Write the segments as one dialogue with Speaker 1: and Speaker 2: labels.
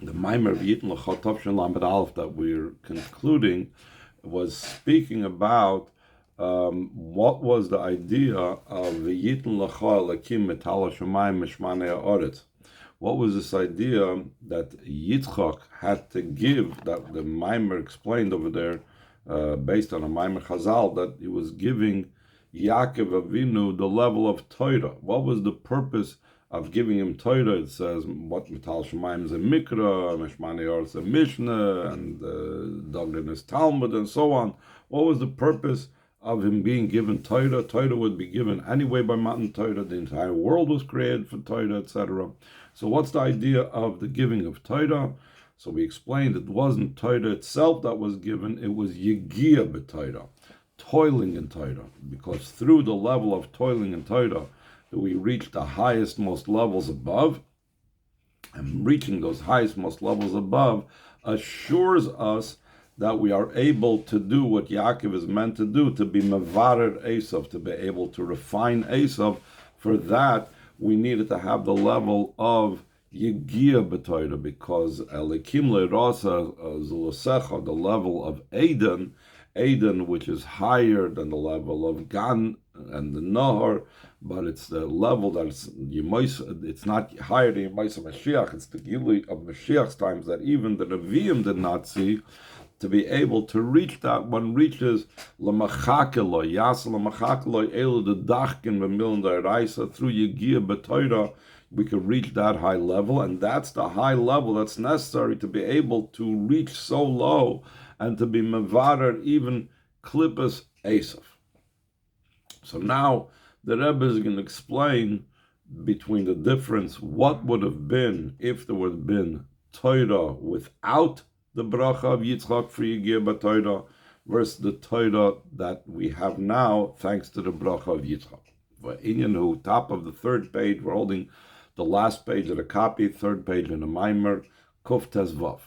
Speaker 1: The Maimer V'yitn L'cha Tovshin Lamed Aleph that we're concluding was speaking about what was the idea of V'yitn L'cha Lakim Metal Hashemayim Mishmanei Ha'aretz. What was this idea that Yitzchak had to give, that the Maimer explained over there, based on a Maimer Chazal, that he was giving Yaakov Avinu the level of Torah. What was the purpose of giving him Torah? It says, what Metal Shemayim is a Mikra, Mishmanei Ha'aretz a Mishnah, and Dagan is Talmud, and so on. What was the purpose of him being given Torah? Torah would be given anyway by Matan Torah. The entire world was created for Torah, etc. So what's the idea of the giving of Torah? So we explained it wasn't Torah itself that was given, it was Yegia b'Torah, toiling in Torah. Because through the level of toiling in Torah, we reach the highest, most levels above, and reaching those highest, most levels above assures us that we are able to do what Yaakov is meant to do, to be mevarer Esav, to be able to refine Esav. For that, we needed to have the level of Yegia b'Torah, because Elikim le'rasa zulusecha, the level of Eden, which is higher than the level of Gan and the Nahar, but it's the level that it's not higher than Yemaisa Mashiach, it's the Gili of Mashiach's times that even the Nevi'im did not see. To be able to reach that, one reaches l'machakelo, yas l'machakelo, elu the dachkin v'milin da'iraisa, through Yegia b'Torah, we can reach that high level, and that's the high level that's necessary to be able to reach so low and to be mevarer even klippas Esav. So now the Rebbe is going to explain between the difference, what would have been if there would have been Torah without the bracha of Yitzchak for Yegia b'Torah versus the Torah that we have now thanks to the bracha of Yitzchak. Inyan, top of the third page, we're holding the last page of the copy, third page in the Maimer, Kuf Tes Vav.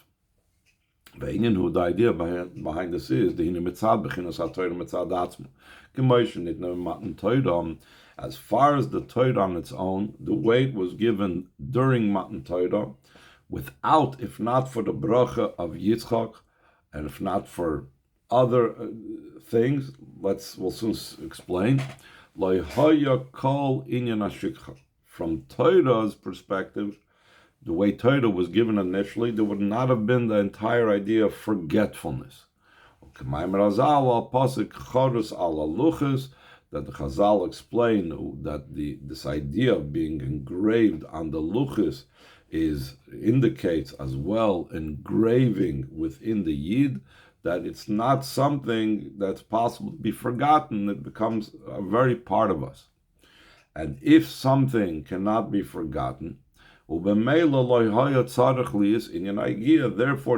Speaker 1: Inyan, the idea behind this is the Hine Mitzad Bechinas HaTorah Mitzad Atzmo. Gemoishen it never Matan Torah. As far as the Torah on its own, the way it was given during Matan Torah, without, if not for the bracha of Yitzchak, and if not for other things, we'll soon explain. Lo haya kol inyan hashikha. From Torah's perspective, the way Torah was given initially, there would not have been the entire idea of forgetfulness. That the Chazal explain that this idea of being engraved on the luchis indicates as well engraving within the Yid, that it's not something that's possible to be forgotten. It becomes a very part of us. And if something cannot be forgotten, therefore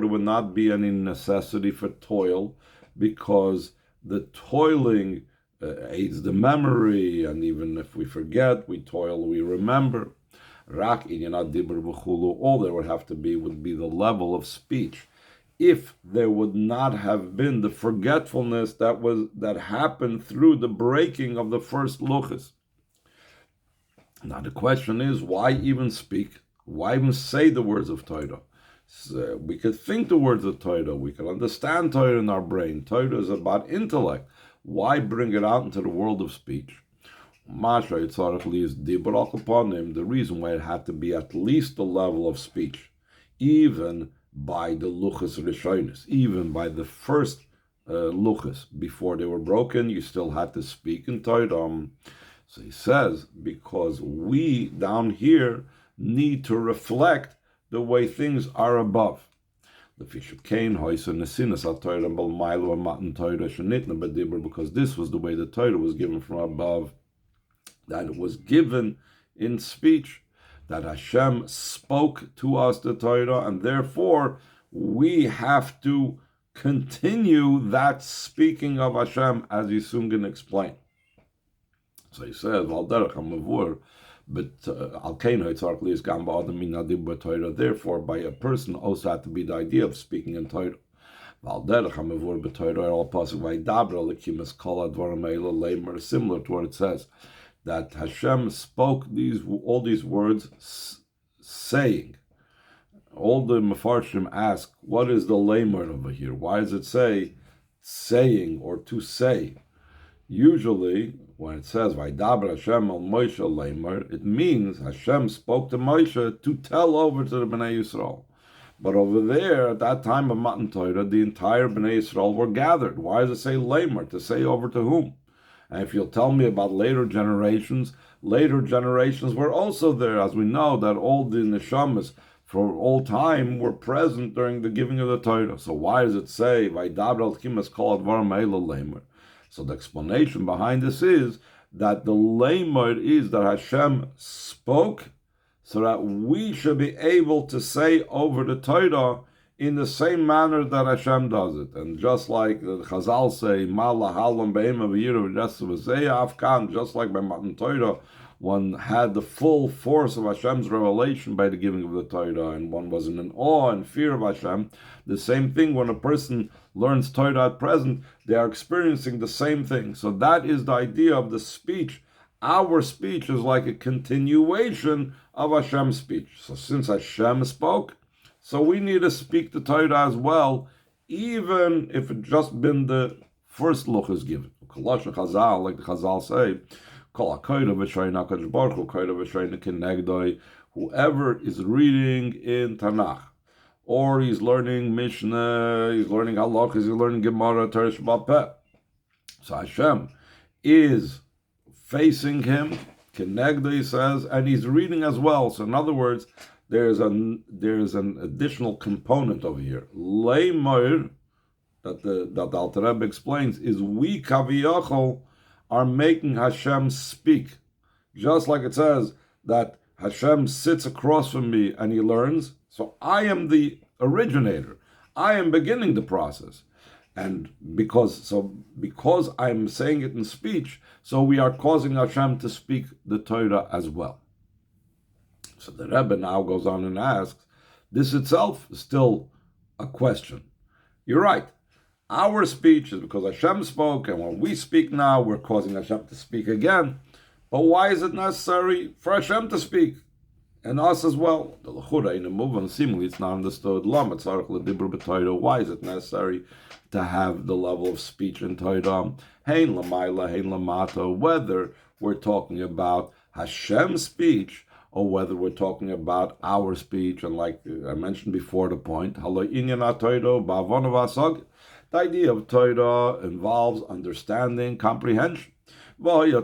Speaker 1: there would not be any necessity for toil, because the toiling aids the memory, and even if we forget, we toil, we remember. All there would have to be would be the level of speech. If there would not have been the forgetfulness that happened through the breaking of the first luchas. Now the question is, why even speak? Why even say the words of Torah? So we could think the words of Torah, we could understand Torah in our brain. Torah is about intellect. Why bring it out into the world of speech? The reason why it had to be at least the level of speech, even by the luchas rishonis, even by the first luchas, before they were broken, you still had to speak in Torah. So he says, because we down here need to reflect the way things are above. Because this was the way the Torah was given from above, that it was given in speech, that Hashem spoke to us the Torah, and therefore we have to continue that speaking of Hashem, as he's soon going to explain. So he says, therefore by a person also had to be the idea of speaking in Torah. Similar to what it says, that Hashem spoke all these words saying, all the Mefarshim ask, what is the lamer over here? Why does it say saying or to say? Usually, when it says Vaydaber Hashem al Moshe lamer, it means Hashem spoke to Moshe to tell over to the Bnei Yisrael. But over there, at that time of Matan Torah, the entire Bnei Yisrael were gathered. Why does it say lamer? To say over to whom? And if you'll tell me about later generations were also there, as we know that all the neshamas for all time were present during the giving of the Torah. So why does it say Vaydaber al Kimas Kol Advarim Eila lamer? So the explanation behind this is that the lamer is that Hashem spoke so that we should be able to say over the Torah in the same manner that Hashem does it. And just like the Chazal say, just like by Matan Torah, one had the full force of Hashem's revelation by the giving of the Torah, and one was in awe and fear of Hashem. The same thing when a person learns Torah at present, they are experiencing the same thing. So that is the idea of the speech. Our speech is like a continuation of Hashem's speech. So since Hashem spoke, so we need to speak the Torah as well, even if it just been the first luch is given. Like the Chazal say, whoever is reading in Tanakh, or he's learning Mishnah, he's learning Halachas, he's learning Gemara, Torah Shabbat Peh. So Hashem is facing him, Kenegdo, he says, and he's reading as well. So in other words, there's an additional component over here. Leimer, that the Alter Rebbe explains, is we Kaviyachol are making Hashem speak. Just like it says that Hashem sits across from me and he learns. So I am the originator. I am beginning the process. And because I'm saying it in speech, so we are causing Hashem to speak the Torah as well. So the Rebbe now goes on and asks, this itself is still a question. You're right. Our speech is because Hashem spoke, and when we speak now, we're causing Hashem to speak again. But why is it necessary for Hashem to speak? And us as well. The L'chura in a movement, seemingly it's not understood. Why is it necessary to have the level of speech in Torah? Hein l'mayla, hein l'mata, whether we're talking about Hashem's speech or whether we're talking about our speech. And like I mentioned before, the point, the idea of Torah involves understanding, comprehension. Therefore, it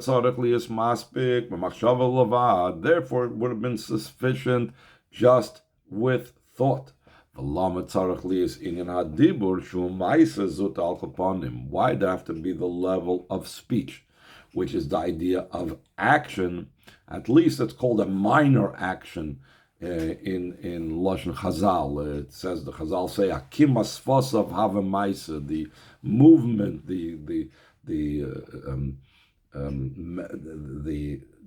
Speaker 1: would have been sufficient just with thought. Why does there have to be the level of speech, which is the idea of action? At least it's called a minor action in Lashon Chazal. It says, the Chazal say, Akimas Fosav Hava Maisa, the movement, the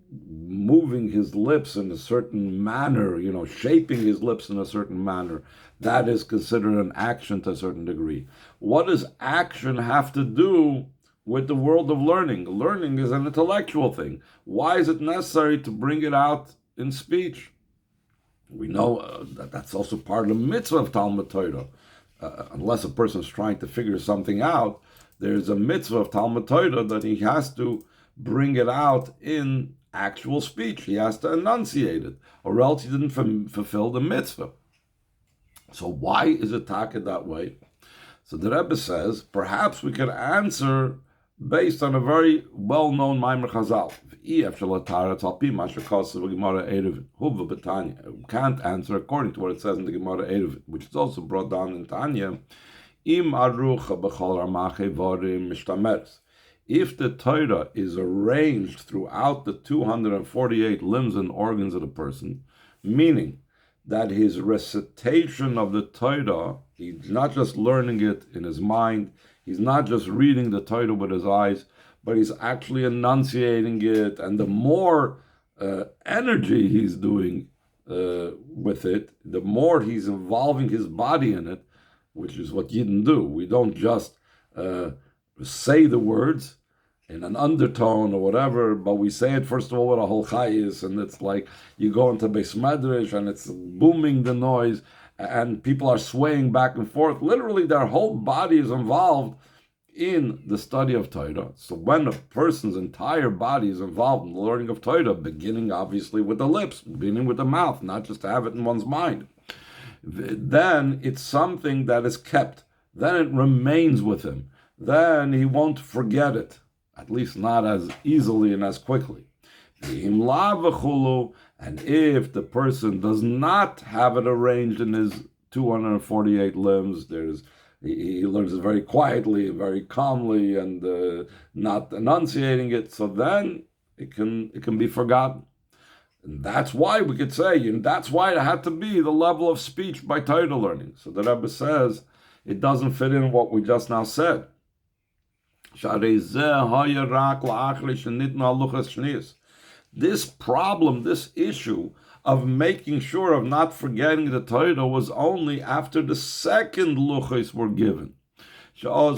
Speaker 1: moving his lips in a certain manner, shaping his lips in a certain manner, that is considered an action to a certain degree. What does action have to do with the world of learning? Learning is an intellectual thing. Why is it necessary to bring it out in speech? We know that that's also part of the mitzvah of Talmud Torah. Unless a person is trying to figure something out, there's a mitzvah of Talmud Torah that he has to bring it out in actual speech. He has to enunciate it, or else he didn't fulfill the mitzvah. So why is it taka that way? So the Rebbe says, perhaps we can answer based on a very well-known Maimer Chazal. We can't answer according to what it says in the Gemara Eruvin, which is also brought down in Tanya. If the Torah is arranged throughout the 248 limbs and organs of the person, meaning that his recitation of the Torah, he's not just learning it in his mind, he's not just reading the Torah with his eyes, but he's actually enunciating it, and the more energy he's doing with it, the more he's involving his body in it, which is what Yidden do. We don't just say the words in an undertone or whatever, but we say it first of all with a whole chayis, and it's like you go into Beis Medrash and it's booming the noise, and people are swaying back and forth. Literally, their whole body is involved in the study of Torah. So when a person's entire body is involved in the learning of Torah, beginning obviously with the lips, beginning with the mouth, not just to have it in one's mind, then it's something that is kept. Then it remains with him. Then he won't forget it, at least not as easily and as quickly. And if the person does not have it arranged in his 248 limbs, he learns it very quietly, very calmly, and not enunciating it, so then it can be forgotten. And that's why we could say, that's why it had to be the level of speech by Torah learning. So the Rebbe says it doesn't fit in what we just now said. This problem, this issue of making sure of not forgetting the Torah was only after the second luchos were given. Then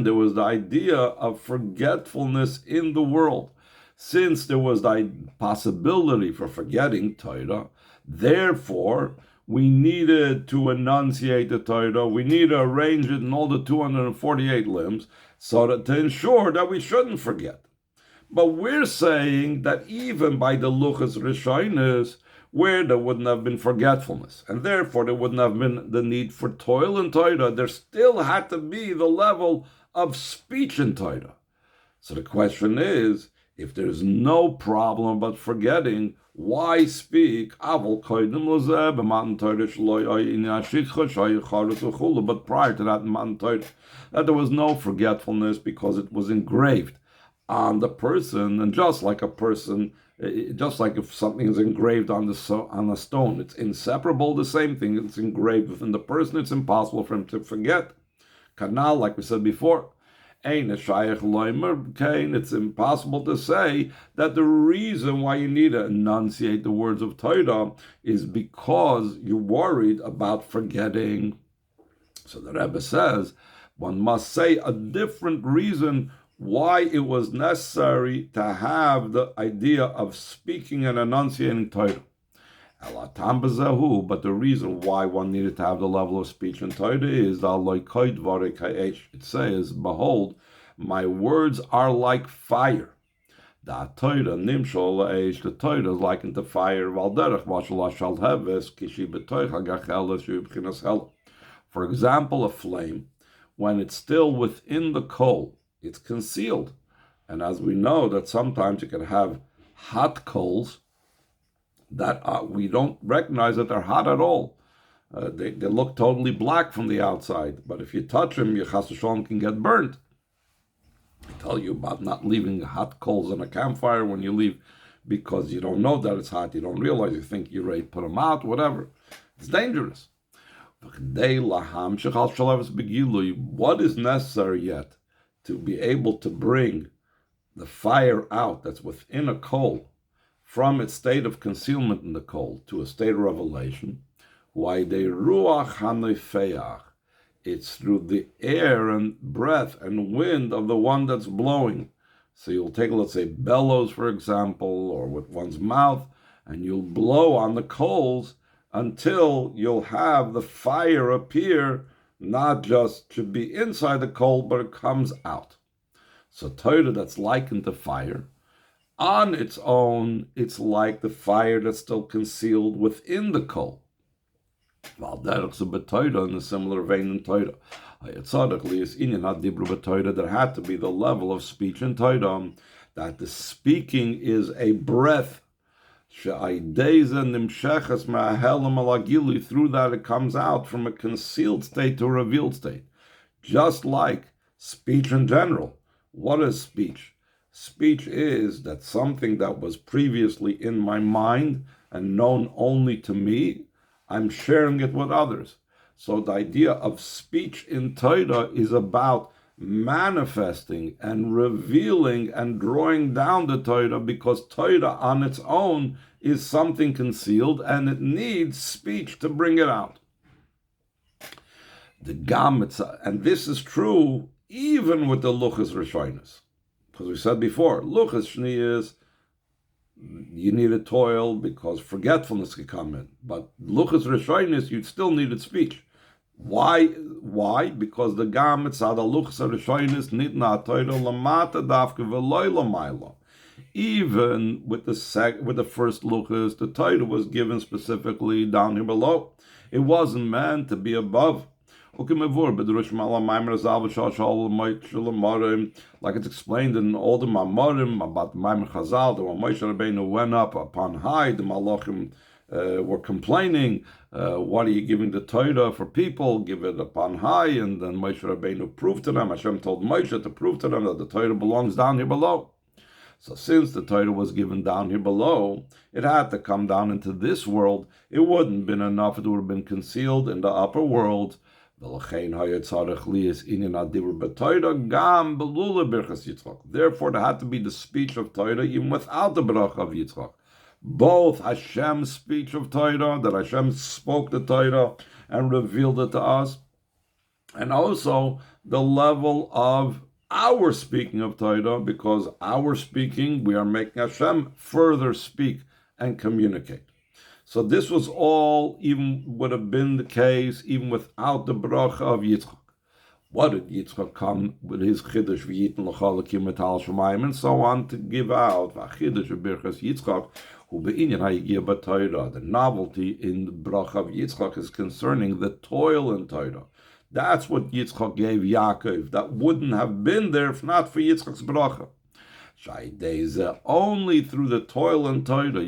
Speaker 1: there was the idea of forgetfulness in the world. Since there was the possibility for forgetting Torah, therefore we needed to enunciate the Torah, we needed to arrange it in all the 248 limbs so that to ensure that we shouldn't forget. But we're saying that even by the luchos rishonos, where there wouldn't have been forgetfulness, and therefore there wouldn't have been the need for toil in Torah, there still had to be the level of speech in Torah. So the question is, if there's no problem about forgetting, why speak? But prior to that, that there was no forgetfulness because it was engraved on the person, and just like if something is engraved on a stone, it's inseparable. The same thing, it's engraved within the person. It's impossible for him to forget. Kanal, like we said before, it's impossible to say that the reason why you need to enunciate the words of Torah is because you're worried about forgetting. So the Rebbe says one must say a different reason why it was necessary to have the idea of speaking and enunciating Torah. But the reason why one needed to have the level of speech in Torah is it says, "Behold, my words are like fire." The Torah is likened to fire. For example, a flame, when it's still within the coal, it's concealed. And as we know that sometimes you can have hot coals that we don't recognize that they're hot at all. They look totally black from the outside, but if you touch them, your chas v'shalom can get burnt. I tell you about not leaving hot coals on a campfire when you leave, because you don't know that it's hot, you don't realize, you think you're ready to put them out, whatever. It's dangerous. What is necessary yet to be able to bring the fire out that's within a coal from its state of concealment in the coal to a state of revelation? Why they ruach hanefeach? It's through the air and breath and wind of the one that's blowing. So you'll take, let's say, bellows, for example, or with one's mouth, and you'll blow on the coals until you'll have the fire appear, not just to be inside the coal, but it comes out. So Torah that's likened to fire, on its own, it's like the fire that's still concealed within the coal. In a similar vein in Torah, there had to be the level of speech in Torah, that the speaking is a breath. Through that it comes out from a concealed state to a revealed state. Just like speech in general. What is speech? Speech is that something that was previously in my mind and known only to me, I'm sharing it with others. So the idea of speech in Torah is about manifesting and revealing and drawing down the Torah, because Torah on its own is something concealed and it needs speech to bring it out. And this is true even with the luchos rishonos, because we said before, luchos shniyos, you needed toil because forgetfulness could come in. But luchas rishonis, you still needed speech. Why? Because the gam mitzad luchas rishonis nitna toilo lamata dafke v'loy lamaylo. Even with the first luchas, the title was given specifically down here below. It wasn't meant to be above. Like it's explained in all the Mamorim about the Maimer Chazal, that when Moshe Rabbeinu went up upon high, the Malachim were complaining, what are you giving the Torah for people? Give it upon high. And then Moshe Rabbeinu proved to them, Hashem told Moshe to prove to them that the Torah belongs down here below. So since the Torah was given down here below, it had to come down into this world. It wouldn't have been enough. It would have been concealed in the upper world. Therefore, there had to be the speech of Torah even without the bracha of Yitzchak. Both Hashem's speech of Torah, that Hashem spoke the Torah and revealed it to us, and also the level of our speaking of Torah, because our speaking, we are making Hashem further speak and communicate. So this was all, even would have been the case, even without the bracha of Yitzchak. What did Yitzchak come with his chiddush v'yitin l'chalakim metal shemayim and so on to give out? V'chiddush v'birchas Yitzchak hu be'inyan ha'yigiyah b'Torah. The novelty in the bracha of Yitzchak is concerning the toil in Torah. That's what Yitzchak gave Yaakov. That wouldn't have been there if not for Yitzchak's bracha. Only through the toil and Torah,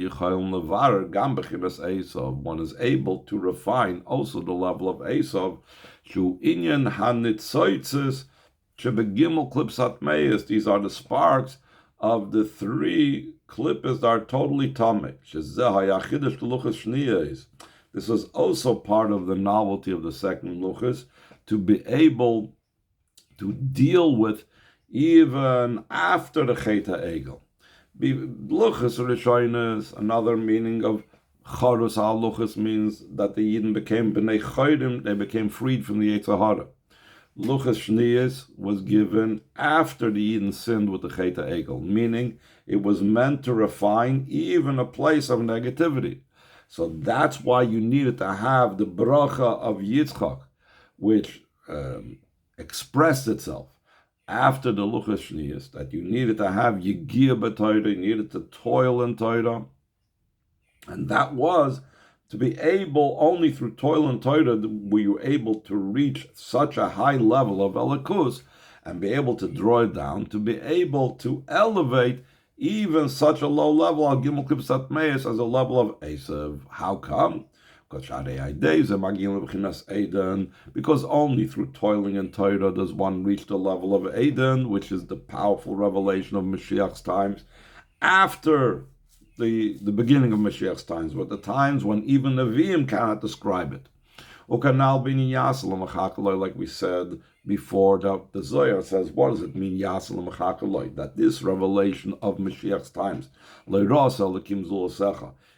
Speaker 1: one is able to refine also the level of Esav. These are the sparks of the three klippos that are totally tamei. This is also part of the novelty of the second luchas, to be able to deal with even after the Chet HaEgel. Luchas Rishonos, another meaning of Charus HaLuchas means that the Yidden became B'nei Chodim, they became freed from the Yetzer Hara. Luchas Shniyas was given after the Yidden sinned with the Chet HaEgel, meaning it was meant to refine even a place of negativity. So that's why you needed to have the bracha of Yitzchak, which expressed itself after the Luchas Shniyas, that you needed to have Yigiyah b'Torah, you needed to toil in Torah. And that was to be able, only through toil and Torah were you able to reach such a high level of Elikus and be able to draw it down, to be able to elevate even such a low level, al Gimel Kibsat Meis, as a level of Esav. How come? Because only through toiling in Torah does one reach the level of Eden, which is the powerful revelation of Mashiach's times, after the beginning of Mashiach's times, but the times when even Nevi'im cannot describe it. Like we said before, that the Zohar says, what does it mean, Yasel Mechakaloy? That this revelation of Mashiach's times,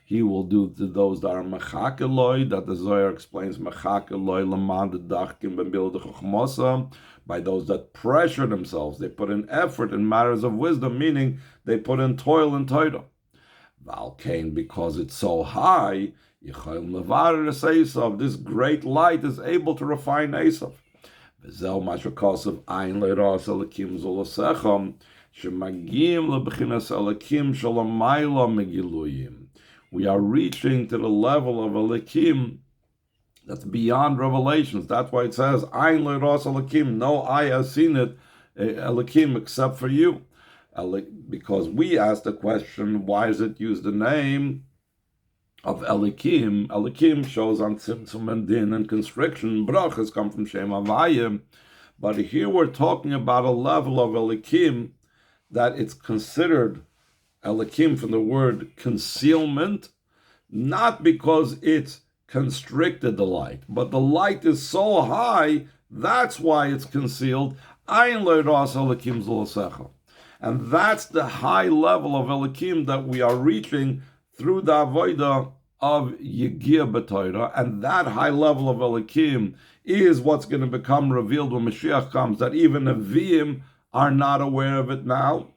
Speaker 1: he will do to those that are Mechakaloy, that the Zohar explains Mechakaloy, Lamad Dachkim B'Bil D'Chochmosa, by those that pressure themselves, they put in effort in matters of wisdom, meaning they put in toil and Torah. Valkain, because it's so high, this great light is able to refine Esav. We are reaching to the level of Elikim that's beyond revelations. That's why it says, Ein le'ros Elikim, no eye has seen it, Elikim, except for you. Because we asked the question, why does it use the name of Elikim? Elikim shows on Tzimtzum and Din and constriction. Brachas come from Shem Havayim. But here we're talking about a level of Elikim that it's considered Elikim from the word concealment, not because it's constricted the light, but the light is so high, that's why it's concealed. Ayin le'ras Elikim z'losecha. And that's the high level of Elikim that we are reaching through the avodah of Yigiyah b'Torah, and that high level of Elikim is what's going to become revealed when Mashiach comes, that even Nevi'im are not aware of it now,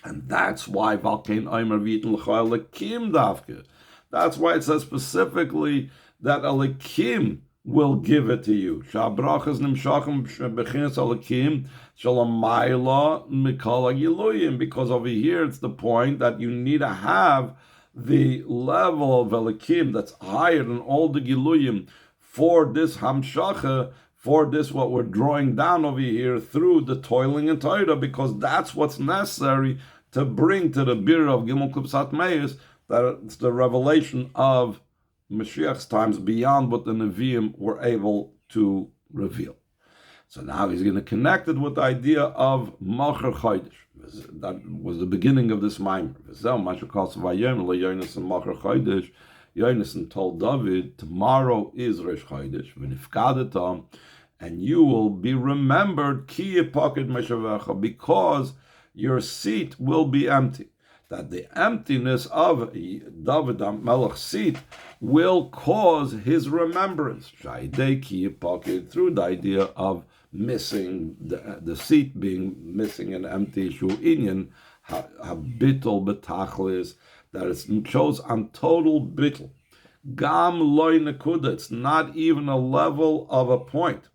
Speaker 1: And that's why Valkein Omer V'yitin L'cha Elikim Davke. That's why it says specifically that Elikim will give it to you. Sha'brachas nimshachim b'chinas Elikim shalamayla mikol ha'giluyim. Because over here it's the point that you need to have the level of Elikim that's higher than all the Giluyim for this Hamshacha, for this what we're drawing down over here through the toiling in Torah, because that's what's necessary to bring to the Bir of Gimel Kupsat Meis, that it's the revelation of Mashiach's times beyond what the Nevi'im were able to reveal. So now he's going to connect it with the idea of Malcher Chodesh. That was the beginning of this mimer. Yehonathan told David, tomorrow is Rosh Chodesh, and you will be remembered because your seat will be empty. That the emptiness of David HaMelech's seat will cause his remembrance. Through the idea of missing, the seat being missing and empty, Shu'inyan, habitol betachlis, that it shows on total bittul. Gam loy nekuda, it's not even a level of a point.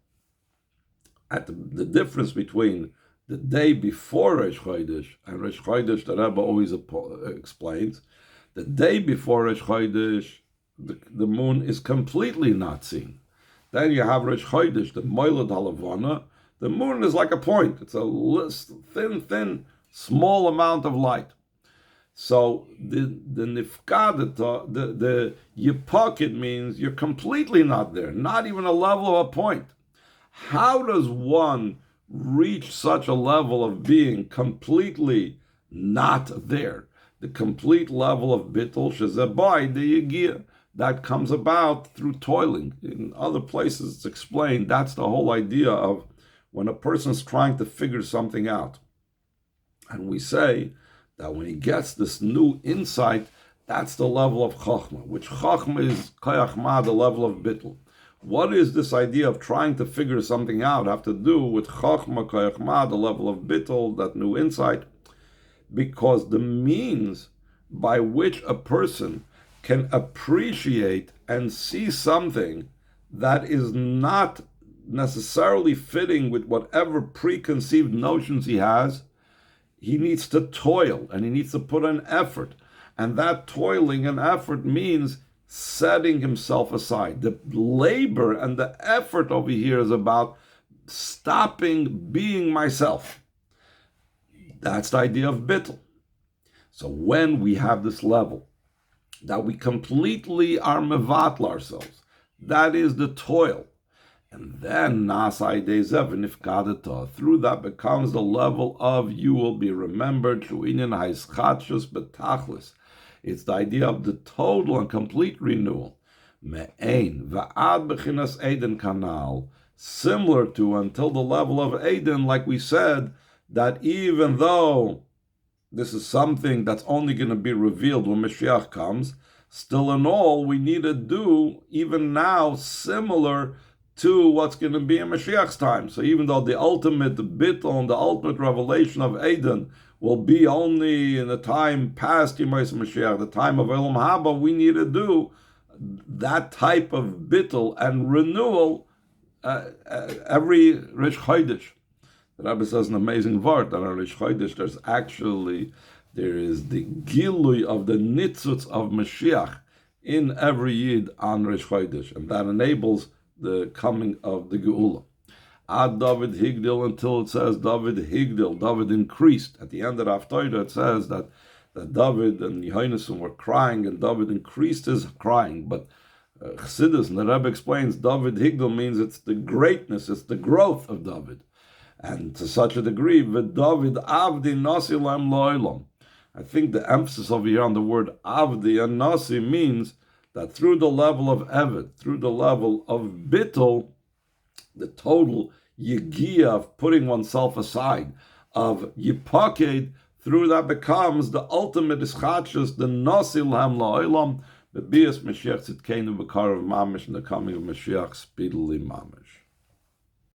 Speaker 1: At the difference between the day before Rosh Chodesh and Rosh Chodesh, the Rebbe always explains, the day before Rosh Chodesh, the moon is completely not seen. Then you have Rosh Chodesh, the Moilad Halavana, the moon is like a point. It's a thin, small amount of light. So the nifkadata, the yipoket means you're completely not there, not even a level of a point. How does one reach such a level of being completely not there? The complete level of bittul shezabai the yigiyah, that comes about through toiling. In other places it's explained that's the whole idea of when a person's trying to figure something out. And we say that when he gets this new insight, that's the level of Chachma, which Chachma is Kayachma, the level of Bittul. What is this idea of trying to figure something out have to do with Chachma, Kayachma, the level of Bittul, that new insight? Because the means by which a person can appreciate and see something that is not necessarily fitting with whatever preconceived notions he has, he needs to toil and he needs to put an effort. And that toiling and effort means setting himself aside. The labor and the effort over here is about stopping being myself. That's the idea of bittul. So when we have this level, that we completely are mevatl ourselves, that is the toil. And then nasai dezev nifkadata, through that becomes the level of you will be remembered through inyan haischatshus betachlis. It's the idea of the total and complete renewal. Me'ein va'ad bechinas Eden kanal, similar to until the level of Eden, like we said, that even though this is something that's only going to be revealed when Mashiach comes, still in all, we need to do, even now, similar to what's going to be in Mashiach's time. So even though the ultimate bittul and the ultimate revelation of Eden will be only in the time past Yemais Mashiach, the time of Elam Haba, we need to do that type of bittul and renewal every Rosh Chodesh. The Rebbe says an amazing word that on Rosh Chodesh there is the gilui of the nitzutz of Mashiach in every Yid on Rosh Chodesh, and that enables the coming of the Geula. Ad David Higdil, until it says David Higdil, David increased. At the end of the Haftarah it says that David and Yehonathan were crying, and David increased his crying. But Chassidus, and the Rebbe explains, David Higdil means it's the greatness, it's the growth of David. And to such a degree, David Avdi Nasi Lam Lo'ilam. I think the emphasis over here on the word Avdi and Nasi means that through the level of Evet, through the level of Bittul, the total Yegiya of putting oneself aside, of Yipaked, through that becomes the ultimate Ischatshus, the Nasi Lam Lo'ilam, the Bias Mashiach Tzidkenu B'Karav Mamish, and the coming of Mashiach speedily Mamish.